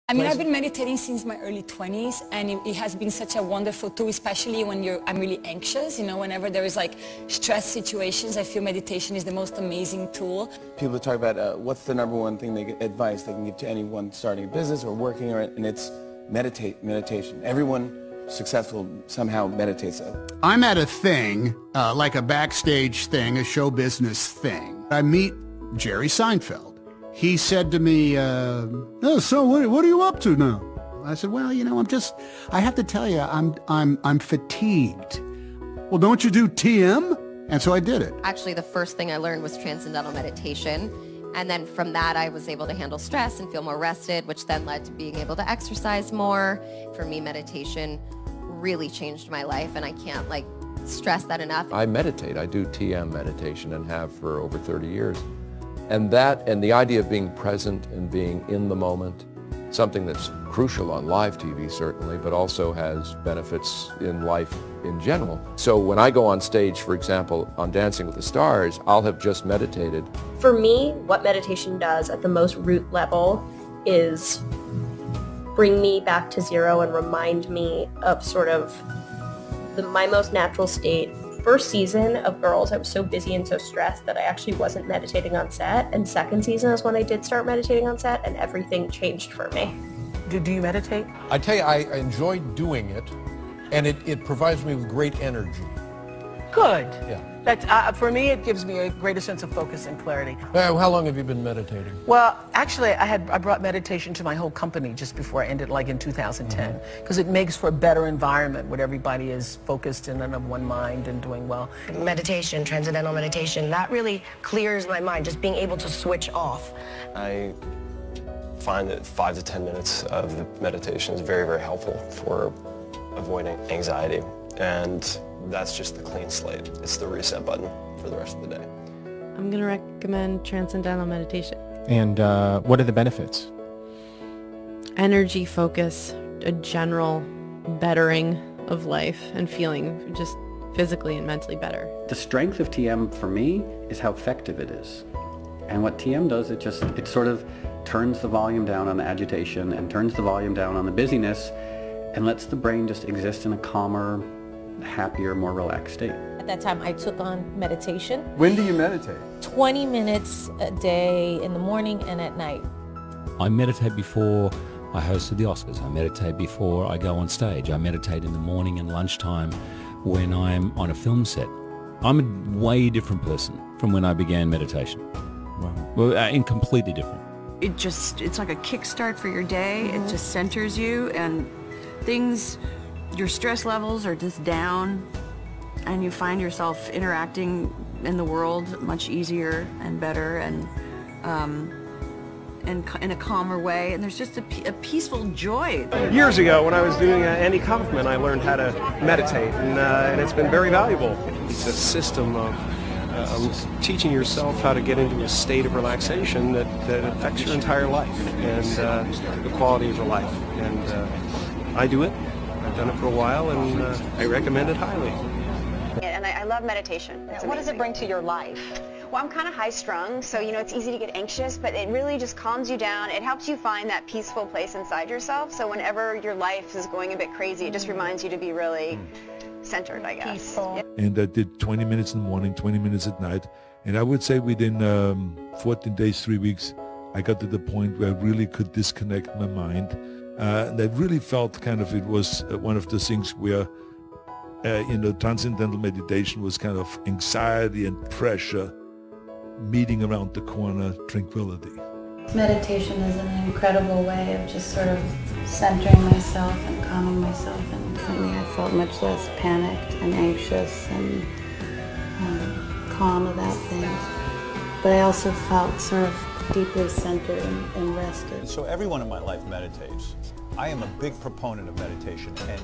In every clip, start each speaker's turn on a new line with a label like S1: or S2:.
S1: I mean, I've been meditating since my early 20s, and it has been such a wonderful tool, especially when I'm really anxious. You know, whenever there is like stress situations, I feel meditation is the most amazing tool.
S2: People talk about what's the number one thing advice they can give to anyone starting a business or working, and it's meditation. Everyone successful somehow meditates.
S3: I'm at a thing, like a backstage thing, a show business thing. I meet Jerry Seinfeld. He said to me, oh, so what are you up to now? I said, well, you know, I have to tell you, I'm fatigued. Well, don't you do TM? And so I did it.
S4: Actually, the first thing I learned was transcendental meditation. And then from that, I was able to handle stress and feel more rested, which then led to being able to exercise more. For me, meditation really changed my life, and I can't stress that enough.
S5: I meditate. I do TM meditation and have for over 30 years. And the idea of being present and being in the moment, something that's crucial on live TV certainly, but also has benefits in life in general. So when I go on stage, for example, on Dancing with the Stars, I'll have just meditated.
S6: For me, what meditation does at the most root level is bring me back to zero and remind me of sort of my most natural state. First season of Girls, I was so busy and so stressed that I actually wasn't meditating on set. And second season is when I did start meditating on set, and everything changed for me.
S7: Do you meditate?
S8: I tell you, I enjoy doing it, and it provides me with great energy.
S7: Good.
S8: Yeah.
S7: That's, for me, it gives me a greater sense of focus and clarity.
S8: How long have you been meditating?
S7: Well, actually, I brought meditation to my whole company just before I ended, in 2010, because it makes for a better environment where everybody is focused and of one mind and doing well.
S9: Meditation, transcendental meditation, that really clears my mind, just being able to switch off.
S10: I find that 5 to 10 minutes of meditation is very, very helpful for avoiding anxiety, and that's just the clean slate. It's the reset button for the rest of the day.
S11: I'm going to recommend transcendental meditation.
S12: And what are the benefits?
S11: Energy, focus, a general bettering of life, and feeling just physically and mentally better.
S13: The strength of TM for me is how effective it is. And what TM does, it sort of turns the volume down on the agitation and turns the volume down on the busyness and lets the brain just exist in a calmer, happier, more relaxed state.
S14: At that time, I took on meditation.
S2: When do you meditate?
S14: 20 minutes a day in the morning and at night.
S15: I meditate before I hosted the Oscars. I meditate before I go on stage. I meditate in the morning and lunchtime when I'm on a film set. I'm a way different person from when I began meditation. Wow. Well, completely different.
S16: It's like a kickstart for your day. It just centers you, and your stress levels are just down, and you find yourself interacting in the world much easier and better, and in a calmer way, and there's just a peaceful joy.
S17: Years ago, when I was doing Andy Kaufman, I learned how to meditate, and it's been very valuable. It's a system of teaching yourself how to get into a state of relaxation that affects your entire life and the quality of your life. And I do it. I've done it for a while, and I recommend it highly.
S18: And I love meditation.
S19: What does it bring to your life?
S18: Well, I'm kind of high-strung, so it's easy to get anxious, but it really just calms you down. It helps you find that peaceful place inside yourself, so whenever your life is going a bit crazy, it just reminds you to be really centered, I guess.
S19: Peaceful.
S18: Yeah.
S20: And I did 20 minutes in the morning, 20 minutes at night, and I would say within 14 days, 3 weeks, I got to the point where I really could disconnect my mind. And I really felt it was one of the things where, transcendental meditation was kind of anxiety and pressure meeting around the corner, tranquility.
S3: Meditation is an incredible way of just sort of centering myself and calming myself, and for me I felt much less panicked and anxious and calm about things. But I also felt sort of deeply centered and rested.
S5: So everyone in my life meditates. I am a big proponent of meditation, and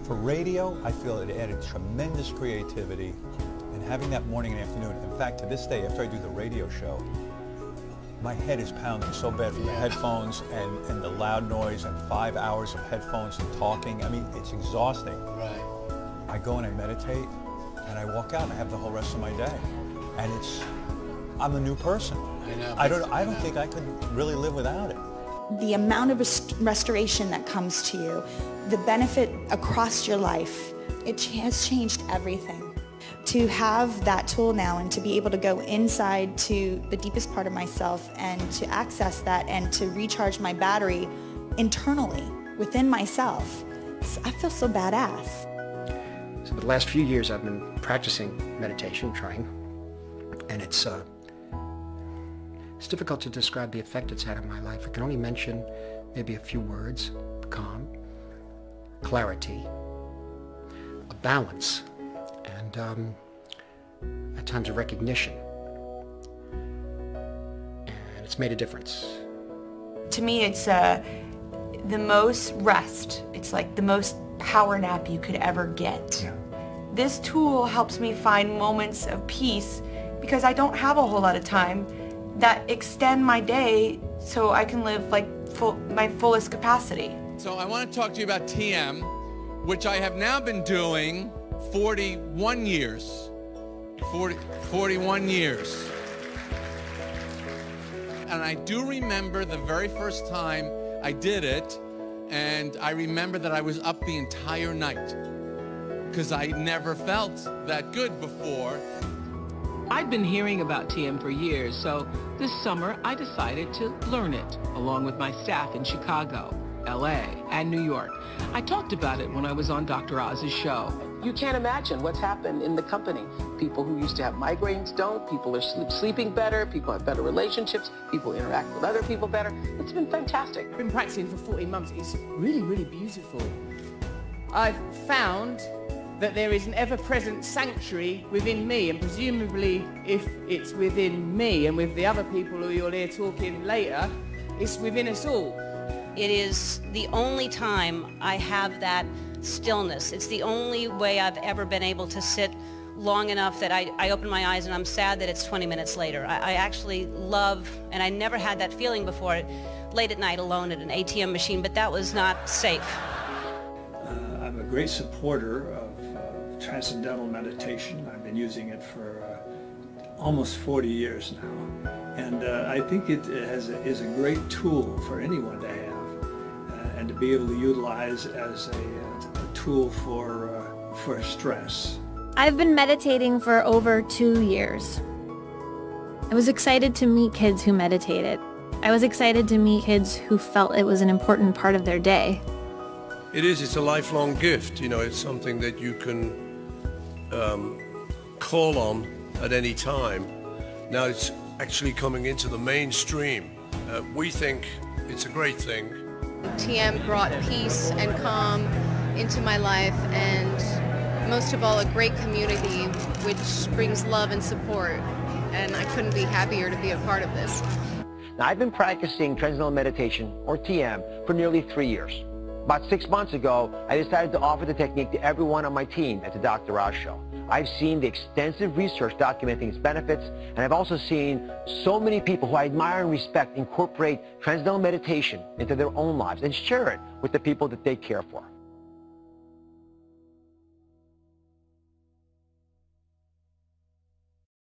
S5: for radio, I feel it added tremendous creativity, and having that morning and afternoon. In fact, to this day, after I do the radio show, my head is pounding so bad from the headphones and the loud noise and 5 hours of headphones and talking. I mean, it's exhausting. Right. I go and I meditate, and I walk out and I have the whole rest of my day. And I'm a new person. I know. I don't think I could really live without it.
S19: the amount of restoration that comes to you, the benefit across your life, it has changed everything. To have that tool now and to be able to go inside to the deepest part of myself and to access that and to recharge my battery internally within myself, I feel so badass.
S21: So for the last few years I've been practicing meditation, trying, and it's difficult to describe the effect it's had on my life. I can only mention maybe a few words: calm, clarity, a balance, and at times a recognition. And it's made a difference.
S22: To me, it's the most rest. It's like the most power nap you could ever get.
S21: Yeah.
S22: This tool helps me find moments of peace because I don't have a whole lot of time that extend my day so I can live like my fullest capacity.
S23: So I want to talk to you about TM, which I have now been doing 41 years. 41 years. And I do remember the very first time I did it, and I remember that I was up the entire night because I never felt that good before.
S7: I'd been hearing about TM for years, so this summer I decided to learn it, along with my staff in Chicago, LA, and New York. I talked about it when I was on Dr. Oz's show. You can't imagine what's happened in the company. People who used to have migraines don't, people are sleeping better, people have better relationships, people interact with other people better. It's been fantastic.
S24: I've been practicing for 14 months. It's really, really beautiful. I've found that there is an ever-present sanctuary within me, and presumably if it's within me and with the other people who you'll hear talking later, it's within us all.
S25: It is the only time I have that stillness. It's the only way I've ever been able to sit long enough that I open my eyes and I'm sad that it's 20 minutes later. I actually love, and I never had that feeling before, late at night alone at an ATM machine, but that was not safe.
S26: I'm a great supporter of transcendental meditation. I've been using it for almost 40 years now. And I think it is a great tool for anyone to have and to be able to utilize as a tool for stress.
S27: I've been meditating for over 2 years. I was excited to meet kids who meditated. I was excited to meet kids who felt it was an important part of their day.
S28: It's a lifelong gift, you know, it's something that you can call on at any time. Now it's actually coming into the mainstream. We think it's a great thing.
S4: TM brought peace and calm into my life, and most of all a great community which brings love and support, and I couldn't be happier to be a part of this.
S29: Now, I've been practicing transcendental meditation, or TM, for nearly 3 years. About 6 months ago, I decided to offer the technique to everyone on my team at the Dr. Oz Show. I've seen the extensive research documenting its benefits, and I've also seen so many people who I admire and respect incorporate transcendental meditation into their own lives and share it with the people that they care for.